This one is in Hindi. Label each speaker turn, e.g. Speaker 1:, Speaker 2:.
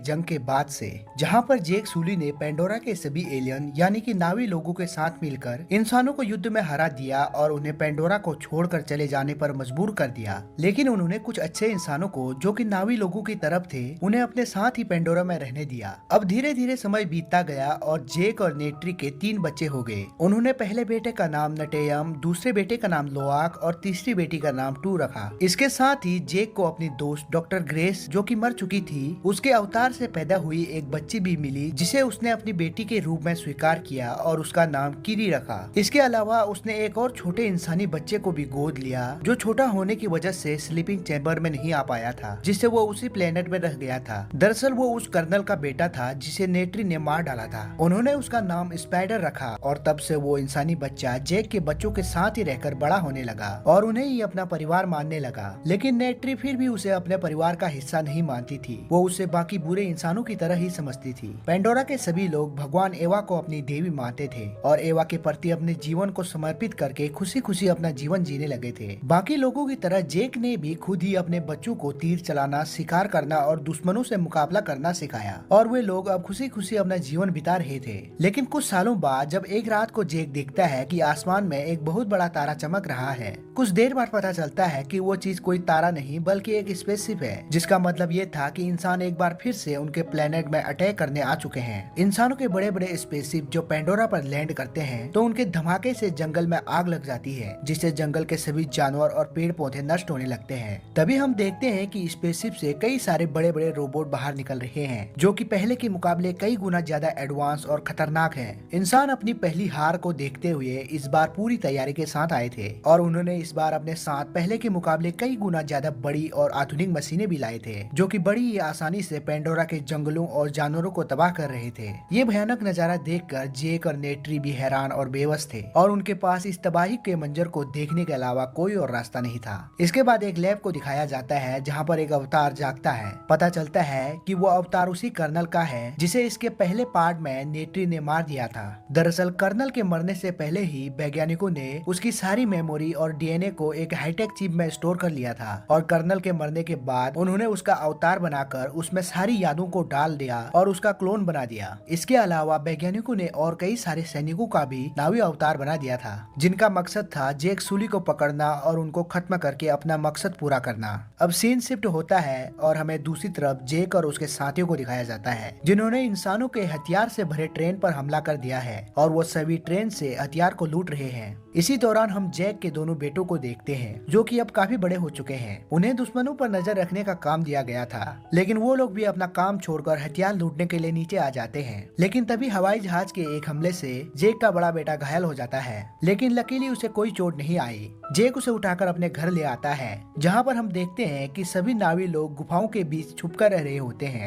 Speaker 1: जंग के बाद से, जहां पर जेक सुली ने पेंडोरा के सभी एलियन यानी कि नावी लोगों के साथ मिलकर इंसानों को युद्ध में हरा दिया और उन्हें पेंडोरा को छोड़कर चले जाने पर मजबूर कर दिया। लेकिन उन्होंने कुछ अच्छे इंसानों को, जो कि नावी लोगों की तरफ थे, उन्हें अपने साथ ही पेंडोरा में रहने दिया। अब धीरे धीरे समय बीतता गया और जेक और नेट्री के 3 बच्चे हो गए। उन्होंने पहले बेटे का नाम नटेयम, दूसरे बेटे का नाम लोआक और तीसरी बेटी का नाम टू रखा। इसके साथ ही जेक को अपनी दोस्त डॉक्टर ग्रेस, जो कि मर चुकी थी, उसके अवतार से पैदा हुई एक बच्ची भी मिली, जिसे उसने अपनी बेटी के रूप में स्वीकार किया और उसका नाम किरी रखा। इसके अलावा उसने एक और छोटे इंसानी बच्चे को भी गोद लिया, जो छोटा होने की वजह से स्लीपिंग चैम्बर में नहीं आ पाया था, जिससे वो उसी प्लेनेट में रह गया था। दरअसल वो उस कर्नल का बेटा था जिसे नेट्री ने मार डाला था। उन्होंने उसका नाम स्पाइडर रखा और तब से वो इंसानी बच्चा जेक के बच्चों के साथ ही रहकर बड़ा होने लगा और उन्हें ही अपना परिवार मानने लगा। लेकिन नेट्री फिर भी उसे अपने परिवार का हिस्सा नहीं मानती थी। वो उसे बाकी बुरे इंसानों की तरह ही समझती थी। पेंडोरा के सभी लोग भगवान एवा को अपनी देवी मानते थे और एवा के प्रति अपने जीवन को समर्पित करके खुशी खुशी अपना जीवन जीने लगे थे। बाकी लोगों की तरह जेक ने भी खुद ही अपने बच्चों को तीर चलाना, शिकार करना और दुश्मनों से मुकाबला करना सिखाया और वे लोग अब खुशी खुशी अपना जीवन बिता रहे थे। लेकिन कुछ सालों बाद जब एक रात को जेक देखता है कि आसमान में एक बहुत बड़ा तारा चमक रहा है, कुछ देर बाद पता चलता है कि वो चीज कोई तारा नहीं बल्कि एक स्पेसशिप है, जिसका मतलब ये था कि इंसान एक बार फिर से उनके प्लेनेट में अटैक करने आ चुके हैं। इंसानों के बड़े बड़े स्पेसशिप जो पेंडोरा पर लैंड करते हैं तो उनके धमाके से जंगल में आग लग जाती है, जिससे जंगल के सभी जानवर और पेड़ पौधे नष्ट होने लगते हैं। तभी हम देखते हैं कि स्पेसशिप से कई सारे बड़े बड़े रोबोट बाहर निकल रहे हैं, जो कि पहले के मुकाबले कई गुना ज्यादा एडवांस और खतरनाक हैं। इंसान अपनी पहली हार को देखते हुए इस बार पूरी तैयारी के साथ आए थे और उन्होंने इस बार अपने साथ पहले के मुकाबले कई गुना ज्यादा बड़ी और आधुनिक मशीनें भी लाए थे, जो कि बड़ी ही आसानी से पेंडोरा के जंगलों और जानवरों को तबाह कर रहे थे। ये भयानक नजारा देखकर जेक और नेट्री भी हैरान और बेबस थे और उनके पास इस तबाही के मंजर को देखने के अलावा कोई और रास्ता नहीं था। इसके बाद एक लैब को दिखाया जाता है जहाँ पर एक अवतार जागता है। पता चलता है कि वो अवतार उसी कर्नल का है जिसे इसके पहले पार्ट में नेट्री ने मार दिया था। दरअसल कर्नल के मरने से पहले ही वैज्ञानिकों ने उसकी सारी मेमोरी और डीएनए को एक हाईटेक चिप में स्टोर कर लिया था और कर्नल के मरने के बाद उन्होंने उसका अवतार बनाकर उसमें सारी यादों को डाल दिया और उसका क्लोन बना दिया। इसके अलावा वैज्ञानिकों ने और कई सारे सैनिकों का भी नावी अवतार बना दिया था, जिनका मकसद था जेक सुली को पकड़ना और उनको खत्म करके अपना मकसद पूरा करना। अब सीन शिफ्ट होता है और हमें दूसरी तरफ जेक और उसके साथियों को दिखाया जाता है, जिन्होंने इंसानों के हथियार से भरे ट्रेन पर हमला कर दिया है और वो सभी ट्रेन से हथियार को लूट रहे हैं। इसी दौरान हम जेक के दोनों बेटों को देखते हैं, जो कि अब काफी बड़े हो चुके हैं। उन्हें दुश्मनों पर नजर रखने का काम दिया गया था, लेकिन वो लोग भी अपना काम छोड़कर हथियार लूटने के लिए नीचे आ जाते हैं। लेकिन तभी हवाई जहाज के एक हमले से जेक का बड़ा बेटा घायल हो जाता है, लेकिन लकीली उसे कोई चोट नहीं आई। जेक उसे उठाकर अपने घर ले आता है, जहाँ पर हम देखते हैं कि सभी नावी लोग गुफाओं के बीच छुपकर रह रहे होते हैं।